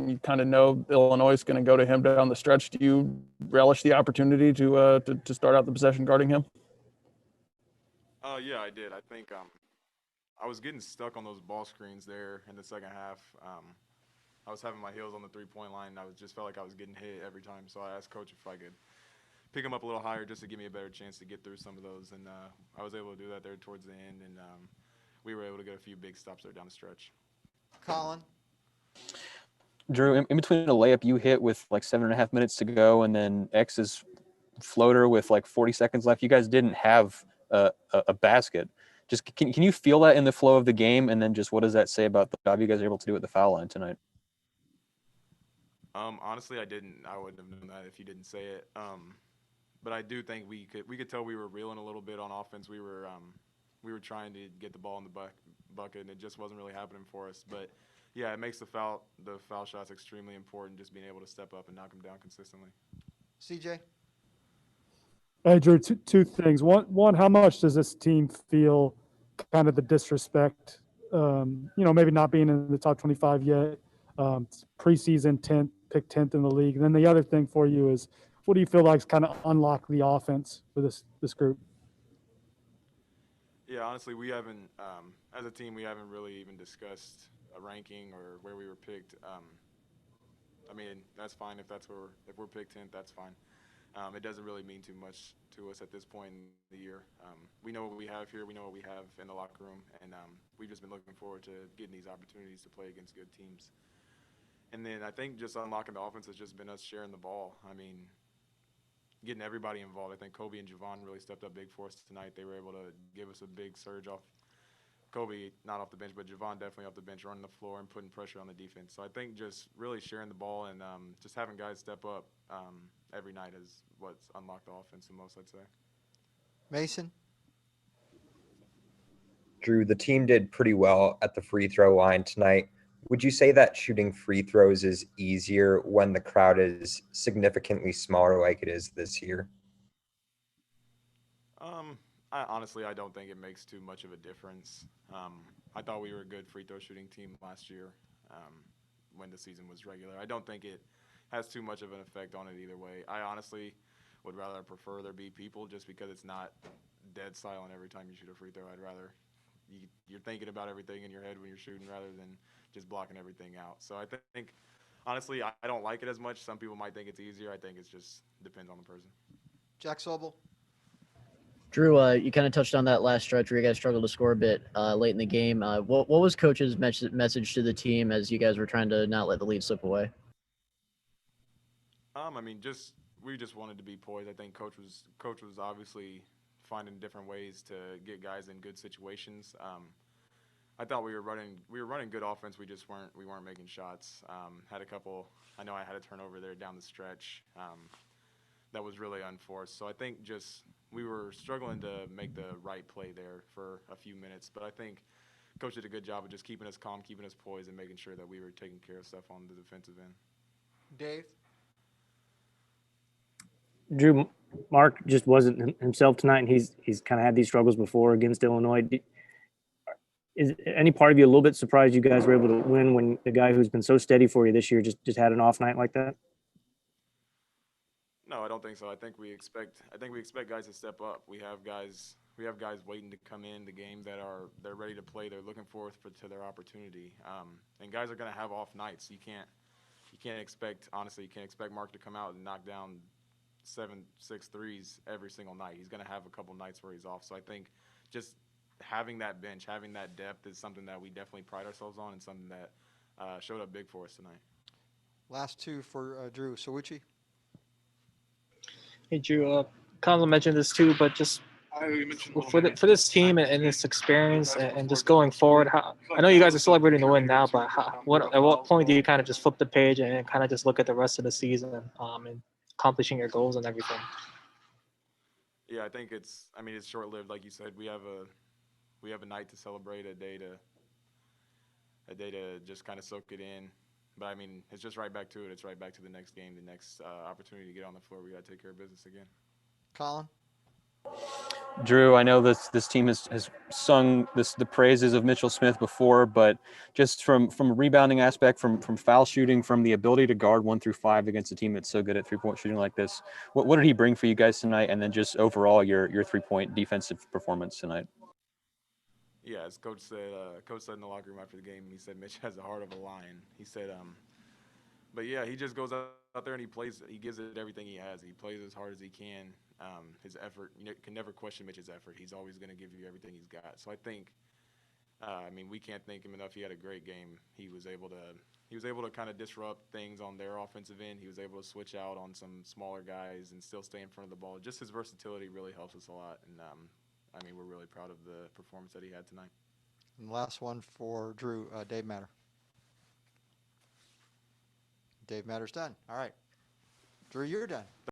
You kind of know Illinois is going to go to him down the stretch. Do you relish the opportunity to start out the possession guarding him? Yeah, I did. I think I was getting stuck on those ball screens there in the second half. I was having my heels on the three-point line, and I just felt like I was getting hit every time. So I asked Coach if I could pick them up a little higher just to give me a better chance to get through some of those. And I was able to do that there towards the end, and we were able to get a few big stops there down the stretch. Colin? Dru, in between a layup you hit with like 7.5 minutes to go and then X's floater with like 40 seconds left, you guys didn't have a basket. Just can you feel that in the flow of the game? And then just what does that say about the job you guys are able to do at the foul line tonight? Honestly, I didn't. I wouldn't have known that if you didn't say it. But I do think we could tell we were reeling a little bit on offense. We were trying to get the ball in the bucket, and it just wasn't really happening for us. But yeah, it makes the foul shots extremely important. Just being able to step up and knock them down consistently. CJ? Hey, Dru, two things. One, how much does this team feel kind of the disrespect? Maybe not being in the top 25 yet. Preseason 10th, picked 10th in the league. And then the other thing for you is, what do you feel like is kind of unlocked the offense for this group? Yeah, honestly, we haven't, as a team, we haven't really even discussed a ranking or where we were picked. I mean, that's fine if we're picked 10th, that's fine. It doesn't really mean too much to us at this point in the year. We know what we have here. We know what we have in the locker room, and we've just been looking forward to getting these opportunities to play against good teams. And then I think just unlocking the offense has just been us sharing the ball. I mean, getting everybody involved. I think Kobe and Javon really stepped up big for us tonight. They were able to give us a big surge off. Kobe, not off the bench, but Javon definitely off the bench, running the floor and putting pressure on the defense. So I think just really sharing the ball and just having guys step up every night is what's unlocked the offense the most, I'd say. Mason? Dru, the team did pretty well at the free throw line tonight. Would you say that shooting free throws is easier when the crowd is significantly smaller like it is this year? I don't think it makes too much of a difference. I thought we were a good free throw shooting team last year when the season was regular. I don't think it has too much of an effect on it either way. I honestly would rather prefer there be people just because it's not dead silent every time you shoot a free throw. I'd rather you're thinking about everything in your head when you're shooting rather than just blocking everything out. So I think, honestly, I don't like it as much. Some people might think it's easier. I think it just depends on the person. Jack Sobel? Dru, you kind of touched on that last stretch where you guys struggled to score a bit late in the game. What was Coach's message to the team as you guys were trying to not let the lead slip away? I mean, we just wanted to be poised. I think Coach was obviously finding different ways to get guys in good situations. I thought we were running good offense. We weren't making shots. Had a couple. I know I had a turnover there down the stretch. That was really unforced. So I think just we were struggling to make the right play there for a few minutes. But I think Coach did a good job of just keeping us calm, keeping us poised, and making sure that we were taking care of stuff on the defensive end. Dave? Dru, Mark just wasn't himself tonight, and he's kind of had these struggles before against Illinois. Is any part of you a little bit surprised you guys were able to win when the guy who's been so steady for you this year just had an off night like that? No, I don't think so. I think we expect guys to step up. We have guys waiting to come in the game they're ready to play. They're looking forward to their opportunity. And guys are going to have off nights. You can't expect Mark to come out and knock down 7-6 threes every single night. He's going to have a couple nights where he's off. So I think just having that bench, having that depth is something that we definitely pride ourselves on and something that showed up big for us tonight. Last two for Dru. Sawuchi? Hey, Dru, Colin mentioned this too, but just for this team and this experience and just going forward, I know you guys are celebrating the win now, but at what point do you kind of just flip the page and kind of just look at the rest of the season and accomplishing your goals and everything? Yeah, I think it's short-lived, like you said. We have a night to celebrate, a day to just kind of soak it in. But I mean, it's just right back to it. It's right back to the next game, the next opportunity to get on the floor. We got to take care of business again. Colin? Drew, I know this team has sung the praises of Mitchell Smith before, but just from a rebounding aspect, from foul shooting, from the ability to guard 1 through 5 against a team that's so good at 3-point shooting like this, what did he bring for you guys tonight? And then just overall your 3-point defensive performance tonight. Yeah, as coach said in the locker room after the game, he said Mitch has the heart of a lion. He said, but yeah, he just goes out there and he gives it everything he has. He plays as hard as he can. His effort, you can never question Mitch's effort. He's always going to give you everything he's got. So I think, we can't thank him enough. He had a great game. He was able to kind of disrupt things on their offensive end. He was able to switch out on some smaller guys and still stay in front of the ball. Just his versatility really helps us a lot. And we're really proud of the performance that he had tonight. And the last one for Drew, Dave Matter. Dave Matter's done. All right. Drew, you're done.